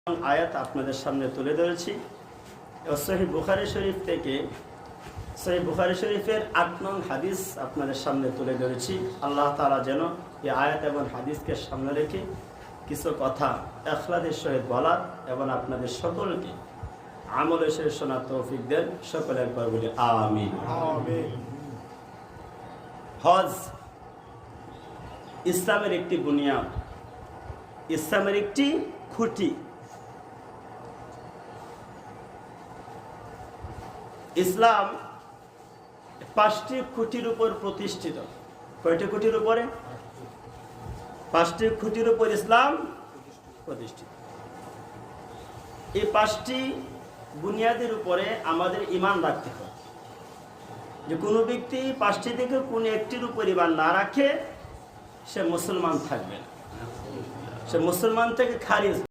আয়াত আপনাদের সামনে তুলে ধরেছি। সহিহ বুখারী শরীফ থেকে সহিহ বুখারী শরীফের ৮ নং হাদিস আপনাদের সামনে তুলে ধরেছি। আল্লাহ তাআলা যেন এই আয়াত এবং হাদিসকে সামনে রেখে কিছু কথা ইখলাসের সহিত বলার এবং আপনাদের সকলকে আমলের সহিত শোনার তৌফিক দেন। সকলে একবার বলি আমিন। হজ ইসলামের একটি বুনিয়াদ, ইসলামের একটি খুঁটি। ইসলাম 5টি খুঁটির উপর প্রতিষ্ঠিত। কয়টি খুঁটির উপরে? 5টি খুঁটির উপর ইসলাম প্রতিষ্ঠিত। এই 5টি বুনিয়াদের উপরে আমাদের ঈমান রাখতে হবে। যে কোনো ব্যক্তি 5টি থেকে কোনো একটির উপর ঈমান না রাখে সে মুসলমান থাকবে না, সে মুসলমান থেকে খারিজ।